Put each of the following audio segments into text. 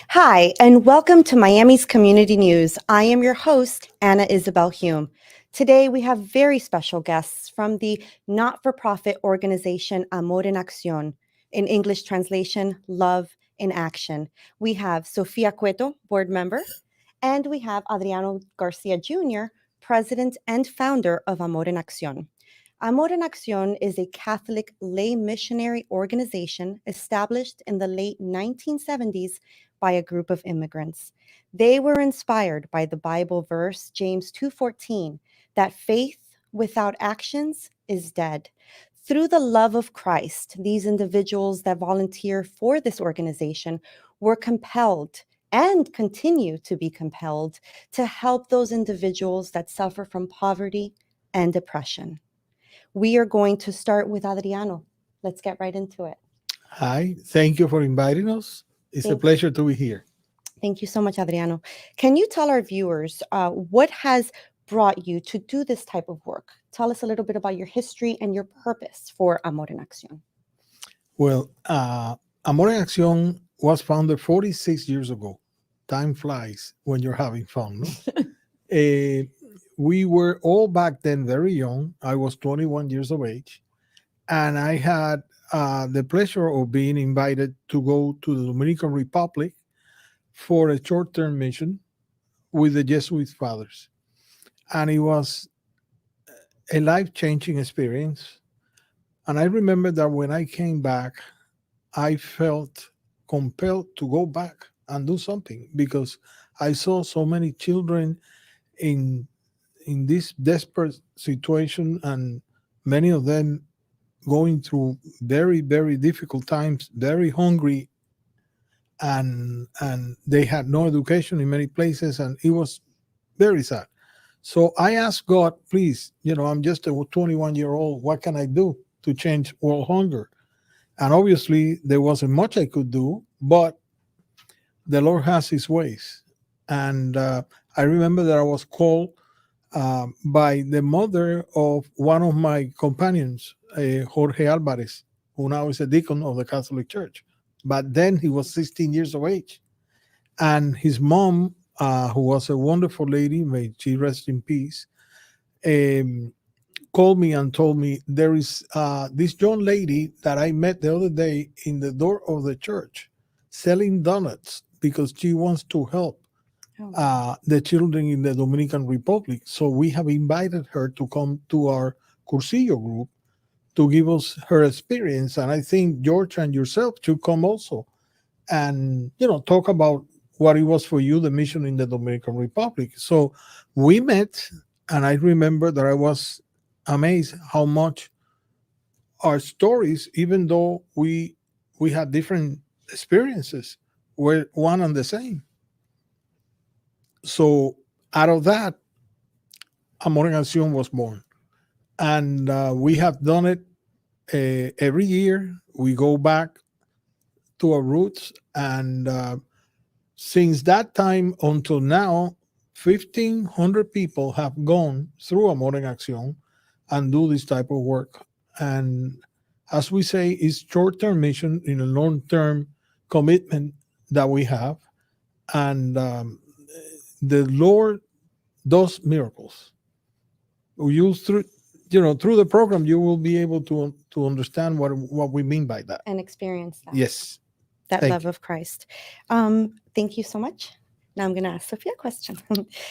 Hi, and welcome to Miami's Community News. I am your host, Anna Isabel Hume. Today, we have very special guests from the not-for-profit organization Amor en Accion, in English translation, Love in Action. We have Sofia Cueto, board member, and we have Adriano Garcia Jr., president and founder of Amor en Accion. Amor en Accion is a Catholic lay missionary organization established in the late 1970s by a group of immigrants. They were inspired by the Bible verse James 2:14 that faith without actions is dead. Through the love of Christ, these individuals that volunteer for this organization were compelled and continue to be compelled to help those individuals that suffer from poverty and depression. We are going to start with Adriano. Let's get right into it. Hi, thank you for inviting us. It's a Thank, pleasure to be here. thank you so much, Adriano. Can you tell our viewers what has brought you to do this type of work? Tell us a little bit about your history and your purpose for Amor en Acción. Well, Amor en Acción was founded 46 years ago. Time flies when you're having fun. No? We were all back then very young. I was 21 years of age, and I had the pleasure of being invited to go to the Dominican Republic for a short term mission with the Jesuit fathers. And it was a life changing experience. And I remember that when I came back, I felt compelled to go back and do something because I saw so many children in this desperate situation, and many of them going through very, very difficult times, very hungry, and they had no education in many places, and it was very sad. So I asked God, please, I'm just a 21-year-old. What can I do to change world hunger? And obviously, there wasn't much I could do, but the Lord has His ways. And I remember that I was called by the mother of one of my companions, Jorge Alvarez, who now is a deacon of the Catholic Church. But then he was 16 years of age. And his mom, who was a wonderful lady, may she rest in peace, called me and told me there is this young lady that I met the other day in the door of the church selling donuts because she wants to help the children in the Dominican Republic. So we have invited her to come to our Cursillo group to give us her experience. And I think George and yourself should come also and, talk about what it was for you, the mission in the Dominican Republic. So we met, and I remember that I was amazed how much our stories, even though we had different experiences, were one and the same. So out of that, Amor en Acción was born. And we have done it every year. We go back to our roots. And since that time until now, 1,500 people have gone through Amor en Acción and do this type of work. And as we say, it's short-term mission in a long-term commitment that we have. And the Lord does miracles. You through the program, you will be able to understand what we mean by that and experience that. Yes, that thank love you. of Christ. Thank you so much. Now I'm going to ask Sofia a question.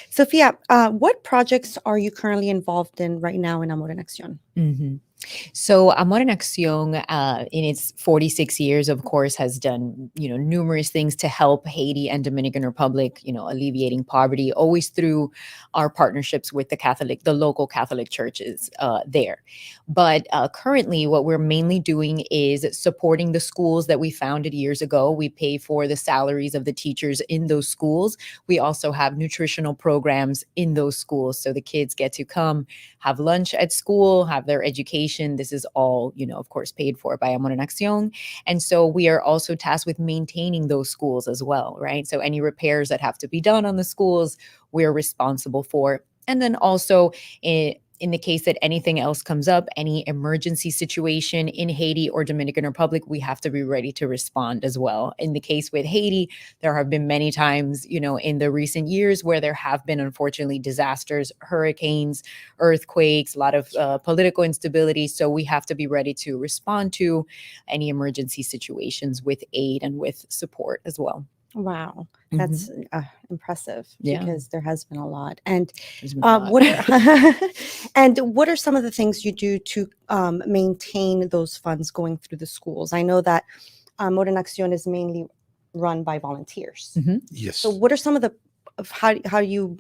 Sofia, what projects are you currently involved in right now in Amor en Acción? Mhm. So Amor en Acción, in its 46 years, of course, has done, numerous things to help Haiti and Dominican Republic, alleviating poverty, always through our partnerships with the local Catholic churches there. But currently, what we're mainly doing is supporting the schools that we founded years ago. We pay for the salaries of the teachers in those schools. We also have nutritional programs in those schools. So the kids get to come have lunch at school, have their education. This is all, of course, paid for by Amor en Acción. And so we are also tasked with maintaining those schools as well, right? So any repairs that have to be done on the schools, we're responsible for. And then also in in the case that anything else comes up, any emergency situation in Haiti or Dominican Republic, we have to be ready to respond as well. In the case with Haiti, there have been many times, in the recent years where there have been, unfortunately, disasters, hurricanes, earthquakes, a lot of political instability. So we have to be ready to respond to any emergency situations with aid and with support as well. Wow, that's impressive Yeah. because there has been a lot. And There's been a lot. what are some of the things you do to maintain those funds going through the schools? I know that Amor en Accion is mainly run by volunteers. Yes. So what are some of how you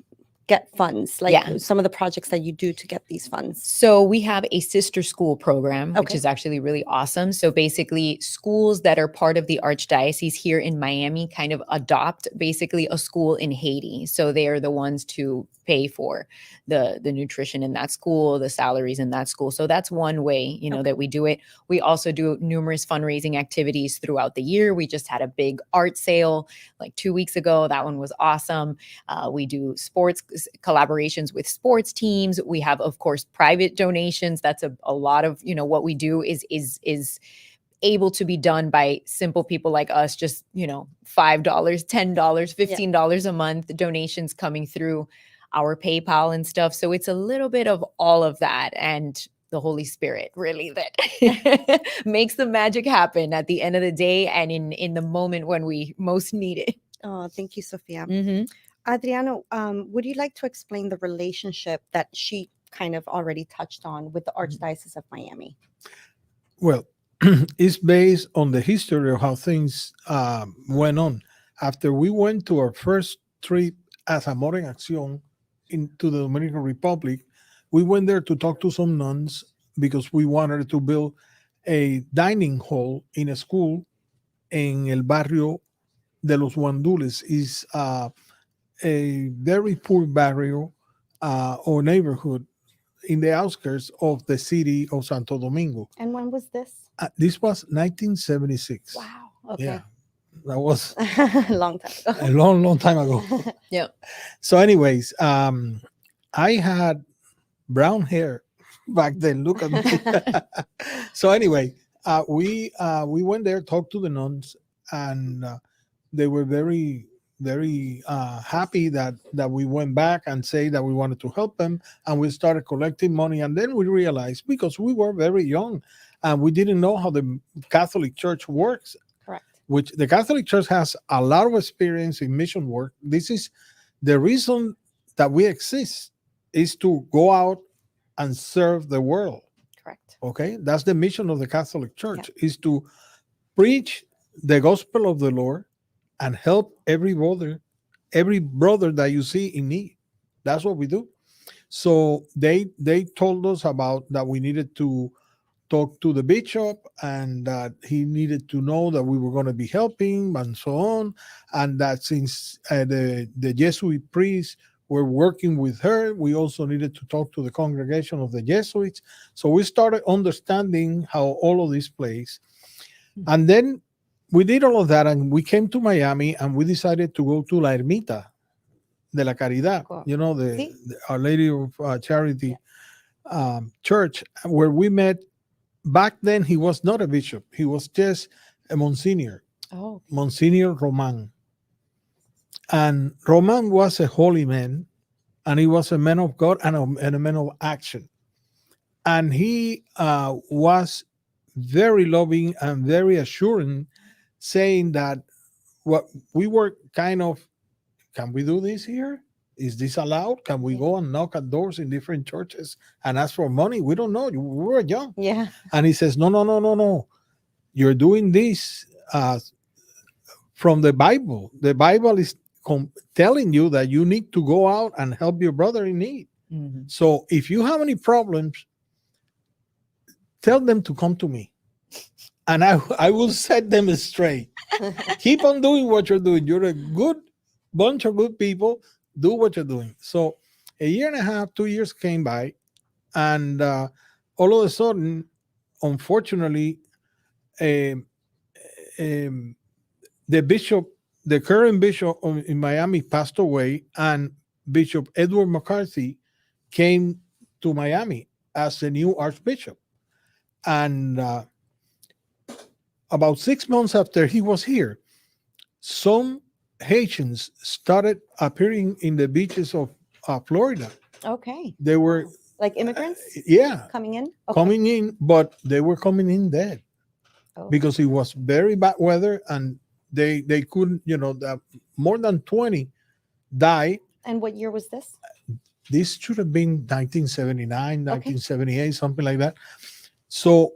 get funds, like Yeah. some of the projects that you do to get these funds? So we have a sister school program, which Okay. is actually really awesome. So basically, schools that are part of the Archdiocese here in Miami kind of adopt basically a school in Haiti. So they are the ones to pay for the nutrition in that school, the salaries in that school. So that's one way, that we do it. We also do numerous fundraising activities throughout the year. We just had a big art sale like 2 weeks ago. That one was awesome. We do sports collaborations with sports teams. We have, of course, private donations. That's a lot of, what we do is able to be done by simple people like us, just, $5, $10, $15 a month donations coming through our PayPal and stuff. So it's a little bit of all of that and the Holy Spirit really that makes the magic happen at the end of the day and in the moment when we most need it. Oh, thank you, Sofia. Mm-hmm. Adriano, would you like to explain the relationship that she kind of already touched on with the Archdiocese of Miami? Well, it's based on the history of how things went on. After we went to our first trip as Amor en Acción into the Dominican Republic, we went there to talk to some nuns because we wanted to build a dining hall in a school in el barrio de los Guandules. Is a very poor barrio or neighborhood in the outskirts of the city of Santo Domingo. And when was this? This was 1976. Wow. Okay. Yeah, that was Long time ago. a long time ago. Yeah. So, anyways, I had brown hair back then. Look at me. So, anyway, we went there, talked to the nuns, and they were very, very happy that we went back and say that we wanted to help them, and we started collecting money. And then we realized, because we were very young and we didn't know how the Catholic Church works, Correct. which the Catholic Church has a lot of experience in mission work. This is the reason that we exist, is to go out and serve the world. Correct. Okay, that's the mission of the Catholic Church, is to preach the gospel of the Lord and help every brother that you see in need. That's what we do. So they told us about that we needed to talk to the bishop and that he needed to know that we were going to be helping and so on, and that since the Jesuit priests were working with her, we also needed to talk to the congregation of the Jesuits. So we started understanding how all of this plays. And then we did all of that, and we came to Miami, and we decided to go to La Ermita de la Caridad, Cool. the Our Lady of Charity church, where we met. Back then, he was not a bishop. He was just a Monsignor, Oh. Monsignor Roman. And Roman was a holy man, and he was a man of God and a man of action. And he was very loving and very assuring, saying that what we were kind of, can we do this here? Is this allowed? Can we go and knock at doors in different churches and ask for money? We don't know. We were young. Yeah. And he says, no. You're doing this from the Bible. The Bible is telling you that you need to go out and help your brother in need. Mm-hmm. So if you have any problems, tell them to come to me. And I will set them straight. Keep on doing what you're doing. You're a good bunch of good people. Do what you're doing. So a year and a half, 2 years came by, and all of a sudden, unfortunately, the current bishop in Miami passed away, and Bishop Edward McCarthy came to Miami as the new archbishop. And about 6 months after he was here, some Haitians started appearing in the beaches of Florida. Okay. They were, Like immigrants yeah, coming in? Okay. coming in, but they were coming in dead Oh. because it was very bad weather and they couldn't, more than 20 died. And what year was this? This should have been 1979, 1978, something like that. So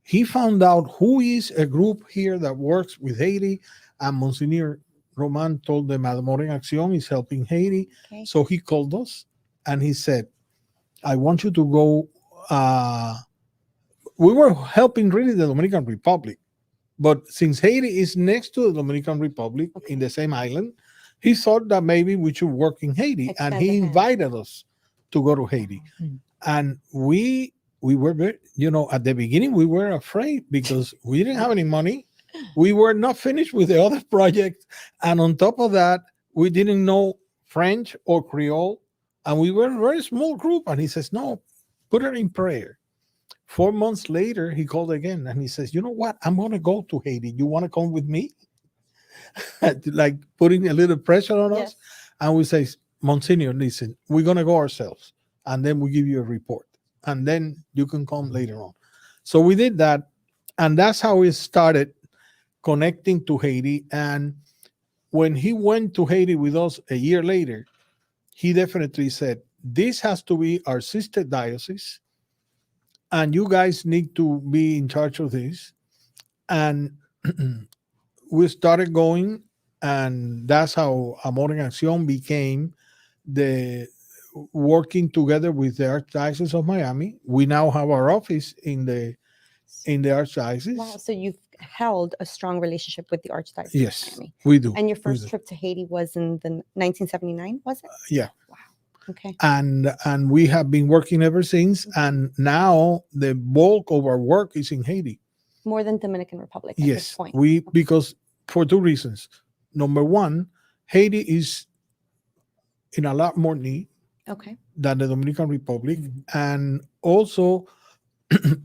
he found out who is a group here that works with Haiti, and Monsignor Roman told them Amor en Accion is helping Haiti. Okay. So he called us and he said, I want you to go. We were helping really the Dominican Republic, but since Haiti is next to the Dominican Republic in the same island, he thought that maybe we should work in Haiti, Extend and he a hand. invited us to go to Haiti. And we were very, at the beginning we were afraid because we didn't have any money. We were not finished with the other project, and on top of that, we didn't know French or Creole, and we were a very small group. And he says, "No, put it in prayer." 4 months later, he called again and he says, "You know what? I'm going to go to Haiti. You want to come with me?" Like putting a little pressure on us. And we say, "Monsignor, listen, we're going to go ourselves, and then we give you a report, and then you can come later on." So we did that, and that's how we started connecting to Haiti. And when he went to Haiti with us a year later, he definitely said, "This has to be our sister diocese, and you guys need to be in charge of this." And we started going, and that's how Amor en Accion became the working together with the Archdiocese of Miami. We now have our office in the Archdiocese. Wow. So you've held a strong relationship with the Archdiocese Yes, of Miami. we do. And your We first do. trip to Haiti was in the 1979, was it? Yeah. Wow. Okay. And we have been working ever since. And now the bulk of our work is in Haiti. More than Dominican Republic at this Yes, point. because for two reasons. Number one, Haiti is in a lot more need Okay. than the Dominican Republic, and also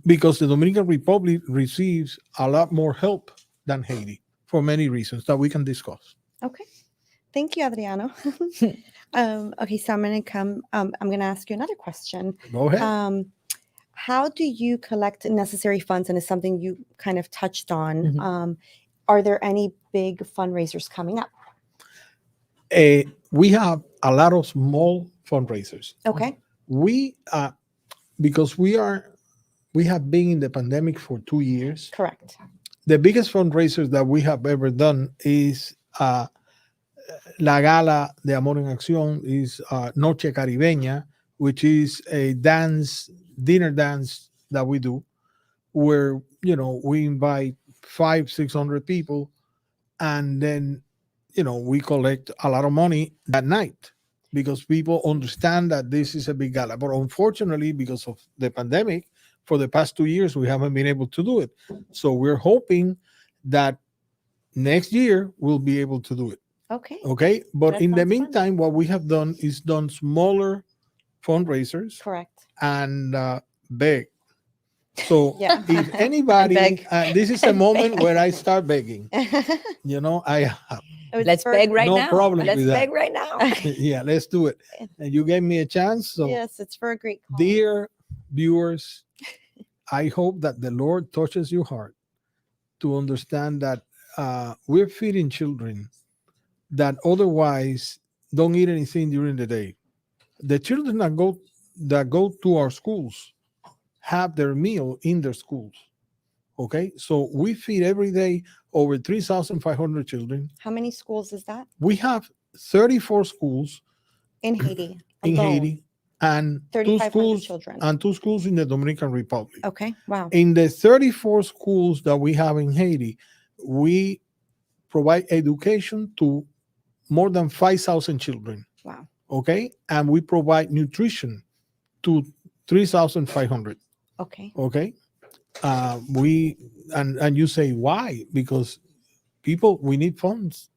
because the Dominican Republic receives a lot more help than Haiti for many reasons that we can discuss. Okay. Thank you, Adriano. Okay, so I'm going to ask you another question. Go ahead. How do you collect necessary funds? And it's something you kind of touched on. Mhm. Are there any big fundraisers coming up? We have a lot of small fundraisers. Okay. We because we have been in the pandemic for 2 years. Correct. The biggest fundraiser that we have ever done is La Gala de Amor en Acción, is Noche Caribeña, which is a dinner dance that we do, where we invite 500-600 people, and then we collect a lot of money that night because people understand that this is a big gala. But unfortunately, because of the pandemic, for the past 2 years, we haven't been able to do it. So we're hoping that next year we'll be able to do it. Okay. Okay. But That in the sounds fun. meantime, what we have done is done smaller fundraisers Correct. and beg. So Yeah. if anybody, beg. this is a moment where I start begging. I Let's beg right no now. problem Let's with that. beg right now. yeah, let's do it. And you gave me a chance. So Yes, it's for a great cause. dear viewers, I hope that the Lord touches your heart to understand that we're feeding children that otherwise don't eat anything during the day. The children that go to our schools have their meal in their schools. Okay, so we feed every day over 3,500 children. How many schools is that We have 34 schools in Haiti? in alone? Haiti and 3,500 children. and 2 schools in the Dominican Republic. Okay. Wow. In the 34 schools that we have in Haiti, we provide education to more than 5,000 children. Wow. Okay, and we provide nutrition to 3,500. Okay. Okay, we and you say why? Because we need funds.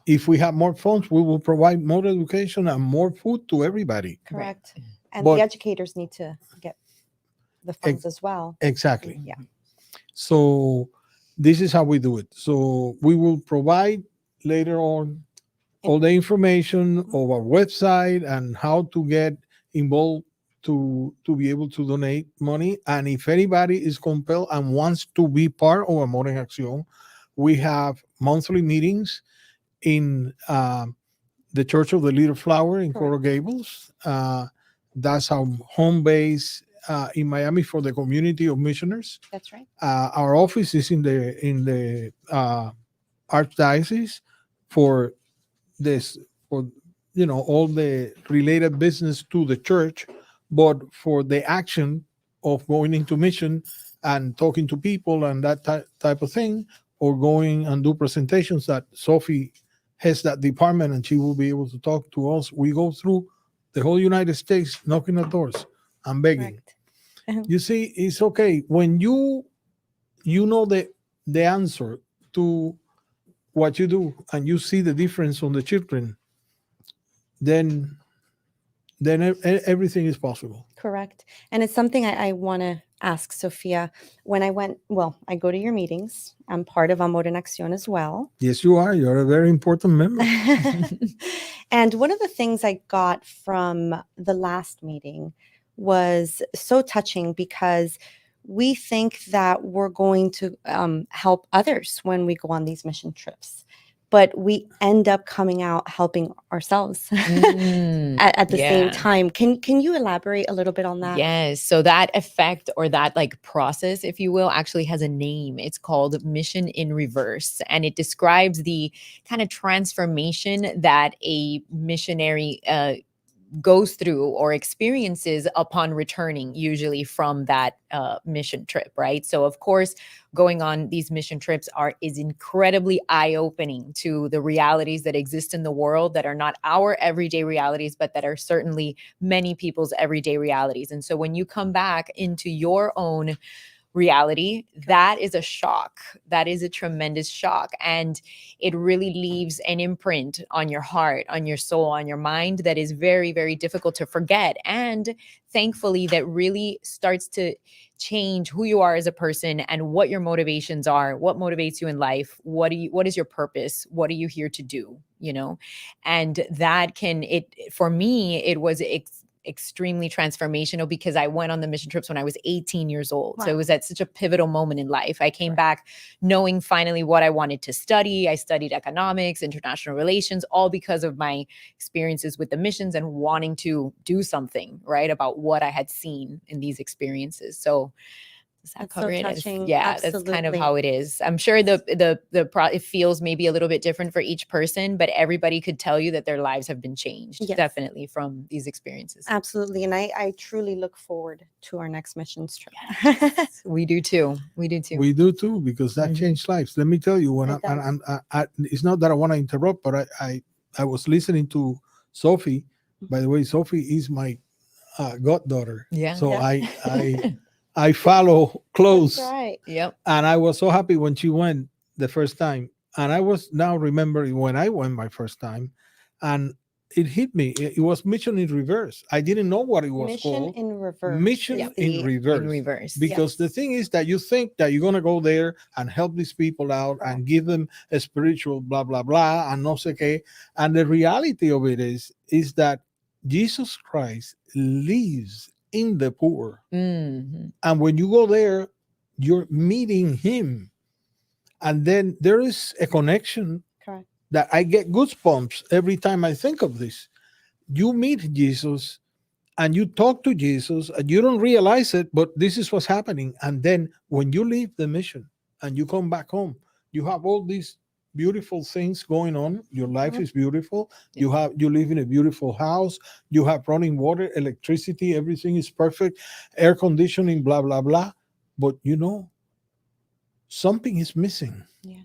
If we have more funds, we will provide more education and more food to everybody. Correct. And But the educators need to get the funds as well. exactly. Yeah. So this is how we do it. So we will provide later on all the information of our website and how to get involved to be able to donate money. And if anybody is compelled and wants to be part of Amor en Acción, we have monthly meetings in the Church of the Little Flower in Coral Gables. That's our home base in Miami for the community of missioners. That's right. Our office is in the archdiocese for this, for all the related business to the church, but for the action of going into mission and talking to people and that type of thing, or going and do presentations, that Sophie has that department and she will be able to talk to us. We go through the whole United States knocking at doors and begging. Correct. You see, it's okay when you know the answer to what you do and you see the difference on the children, then everything is possible. Correct. And it's something I want to ask Sofia. When I I go to your meetings. I'm part of Amor en Acción as well. Yes, you are. You're a very important member. And one of the things I got from the last meeting was so touching, because we think that we're going to help others when we go on these mission trips, but we end up coming out helping ourselves at the same time. Can you elaborate a little bit on that? Yes. So that effect, or that like process, if you will, actually has a name. It's called Mission in Reverse. And it describes the kind of transformation that a missionary goes through or experiences upon returning, usually from that mission trip, right? So of course, going on these mission trips is incredibly eye-opening to the realities that exist in the world that are not our everyday realities, but that are certainly many people's everyday realities. And so when you come back into your own reality, that is a shock. That is a tremendous shock. And it really leaves an imprint on your heart, on your soul, on your mind that is very, very difficult to forget. And thankfully, that really starts to change who you are as a person and what your motivations are, what motivates you in life, what is your purpose, what are you here to do, And that for me, it was extremely transformational, because I went on the mission trips when I was 18 years old. Wow. So it was at such a pivotal moment in life. I came back knowing finally what I wanted to study. I studied economics, international relations, all because of my experiences with the missions and wanting to do something, right, about what I had seen in these experiences. So does that That's cover so it? touching. Yeah, that's kind of Absolutely. how it is. I'm sure it feels maybe a little bit different for each person, but everybody could tell you that their lives have been changed, Yes. definitely, from these experiences. Absolutely. And I truly look forward to our next missions trip. Yes, we do too. We do too. We do too, because that changed lives. Let me tell you, when It does. it's not that I want to interrupt, but I was listening to Sophie. By the way, Sophie is my goddaughter. Yeah. So Yeah. I follow close. That's right. Yep. And I was so happy when she went the first time. And I was now remembering when I went my first time, and it hit me. It was Mission in Reverse. I didn't know what it was Mission called. in Reverse. Mission is in the- Reverse. In reverse. Because the Yes. thing is that you think that you're going to go there and help these people out and give them a spiritual blah, blah, blah, and no sé qué. And the reality of it is that Jesus Christ lives in the poor. Mhm. And when you go there, you're meeting him. And then there is a connection Correct. that I get goosebumps every time I think of this. You meet Jesus and you talk to Jesus and you don't realize it, but this is what's happening. And then when you leave the mission and you come back home, you have all these beautiful things going on. Your life is beautiful. You live in a beautiful house. You have running water, electricity, everything is perfect, air conditioning, blah, blah, blah. But something is missing. Yeah.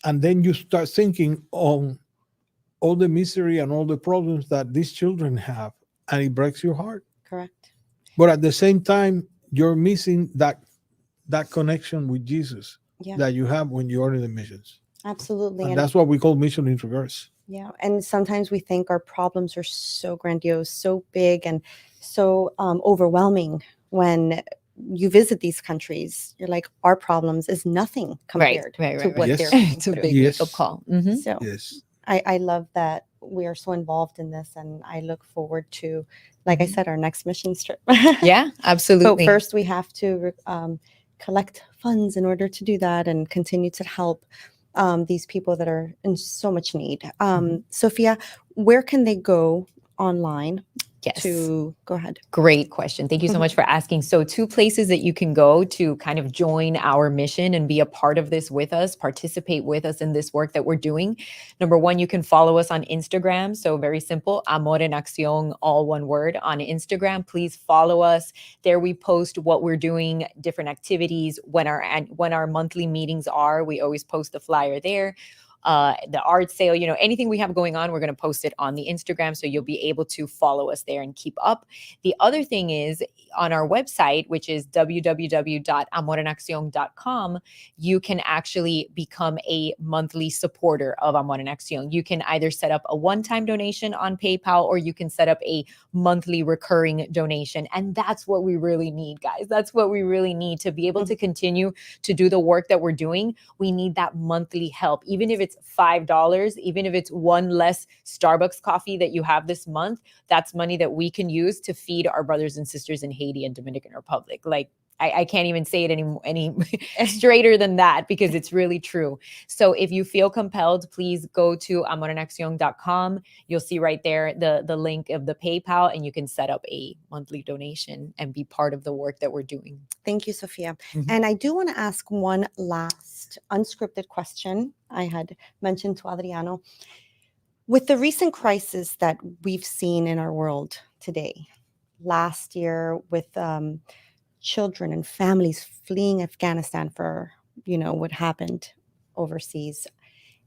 And then you start thinking on all the misery and all the problems that these children have, and it breaks your heart. Correct. But at the same time, you're missing that connection with Jesus Yeah. that you have when you are in the missions. Absolutely. And that's what we call Mission in Reverse. Yeah. And sometimes we think our problems are so grandiose, so big, and so overwhelming when you visit these countries. You're like, our problems is nothing compared to what Yes. they're going It's a through. big Yes. wake up call. Mhm. So Yes. I love that we are so involved in this, and I look forward to, like I Mhm. said, our next mission trip. Yeah, But absolutely. first, we have to collect funds in order to do that and continue to help these people that are in so much need. Sophia, where can they go online Yes. to go ahead? Great question. Thank you so much for asking. So, two places that you can go to kind of join our mission and be a part of this with us, participate with us in this work that we're doing. Number one, you can follow us on Instagram. So, very simple, Amor en Accion, all one word on Instagram. Please follow us. There we post what we're doing, different activities, when our monthly meetings are. We always post a flyer there. The art sale, anything we have going on, we're going to post it on the Instagram. So you'll be able to follow us there and keep up. The other thing is on our website, which is www.amorenaccion.com, you can actually become a monthly supporter of Amor en Accion. You can either set up a one-time donation on PayPal, or you can set up a monthly recurring donation. And that's what we really need, guys. That's what we really need to be able to continue to do the work that we're doing. We need that monthly help, even if it's $5, even if it's one less Starbucks coffee that you have this month. That's money that we can use to feed our brothers and sisters in Haiti and Dominican Republic. Like, I can't even say it any straighter than that, because it's really true. So if you feel compelled, please go to amorenaccion.com. You'll see right there the link of the PayPal, and you can set up a monthly donation and be part of the work that we're doing. Thank you, Sophia. Mhm. And I do want to ask one last unscripted question I had mentioned to Adriano. With the recent crisis that we've seen in our world today, last year with children and families fleeing Afghanistan for, what happened overseas,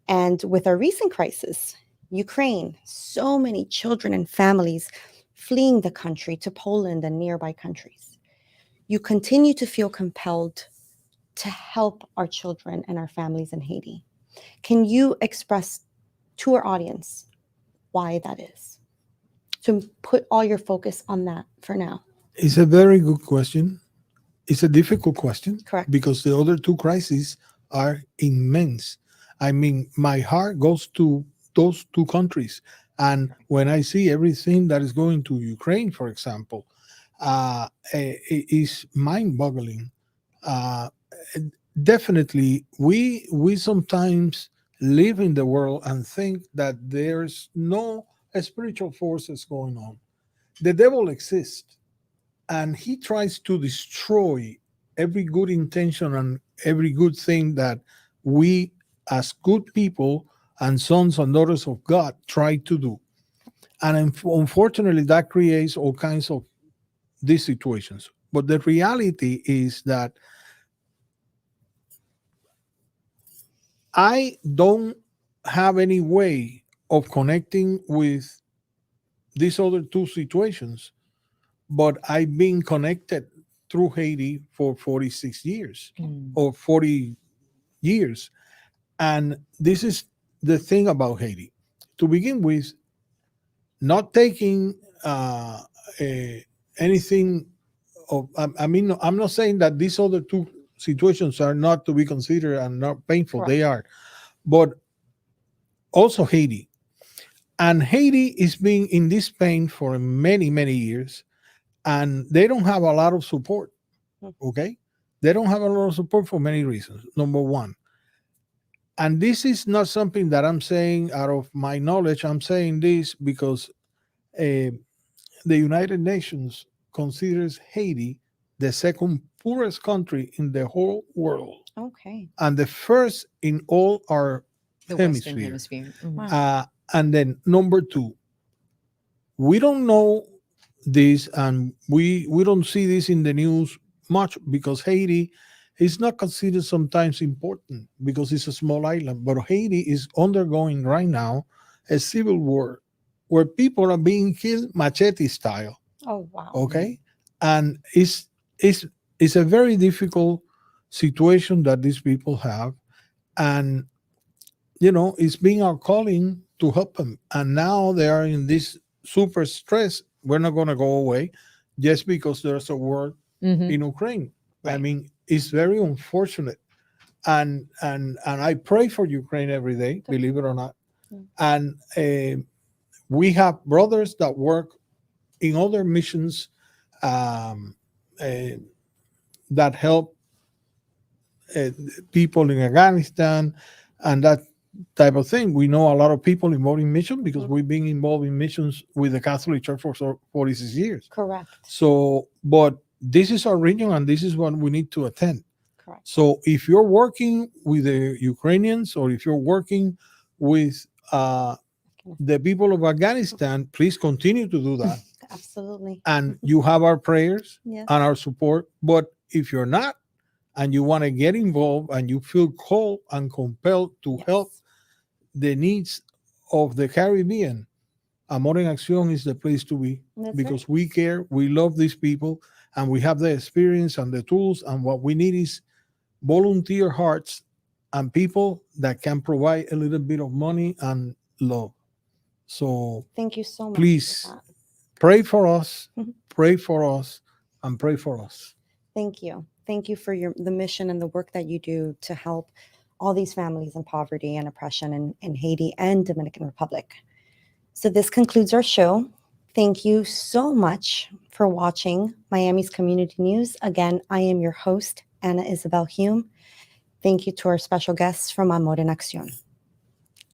and with our recent crisis, Ukraine, so many children and families fleeing the country to Poland and nearby countries. You continue to feel compelled to help our children and our families in Haiti. Can you express to our audience why that is? To put all your focus on that for now. It's a very good question. It's a difficult question. Correct. Because the other two crises are immense. I mean, my heart goes to those two countries. And when I see everything that is going to Ukraine, for example, it is mind boggling. Uh, Definitely, we sometimes live in the world and think that there's no spiritual forces going on. The devil exists, and he tries to destroy every good intention and every good thing that we as good people and sons and daughters of God try to do. And unfortunately, that creates all kinds of these situations. But the reality is that I don't have any way of connecting with these other two situations, but I've been connected through Haiti for 46 years or 40 years. And this is the thing about Haiti. To begin with, not taking anything of, I mean, I'm not saying that these other two situations are not to be considered and not painful. Correct. They are. But also Haiti. And Haiti is being in this pain for many, many years, and they don't have a lot of support. Okay? They don't have a lot of support for many reasons. Number one, and this is not something that I'm saying out of my knowledge, I'm saying this because the United Nations considers Haiti the second poorest country in the whole world Okay. and the first in all our The Western hemisphere. Hemisphere. Mhm. Wow. And then number two, we don't know this, and we don't see this in the news much because Haiti is not considered sometimes important because it's a small island. But Haiti is undergoing right now a civil war where people are being killed machete style. Oh, wow. Okay, and it's a very difficult situation that these people have, and it's been our calling to help them. And now they are in this super stress we're not going to go away just because there's a war Mhm. in Ukraine. I Right. mean, it's very unfortunate, and I pray for Ukraine every day, believe it or not. Mm. And we have brothers that work in other missions um, uh, that help uh, people in Afghanistan and that type of thing. We know a lot of people involved in mission because Mhm. we've been involved in missions with the Catholic Church for 46 years. Correct. So, but this is our region and this is what we need to attend. Correct. So, if you're working with the Ukrainians or if you're working with the people of Afghanistan, please continue to do that. Absolutely. And you have our prayers Yes. and our support. But if you're not, and you want to get involved and you feel called and compelled to help Yes. the needs of the Caribbean, Amor en Acción is the place to be That's because right. we care, we love these people, and we have the experience and the tools. And what we need is volunteer hearts and people that can provide a little bit of money and love. So Thank you so much. please For that. pray for us, Mhm. pray for us, and pray for us. Thank you. Thank you for the mission and the work that you do to help all these families in poverty and oppression in Haiti and Dominican Republic. So this concludes our show. Thank you so much for watching Miami's Community News. Again, I am your host, Anna Isabel Hume. Thank you to our special guests from Amor en Accion.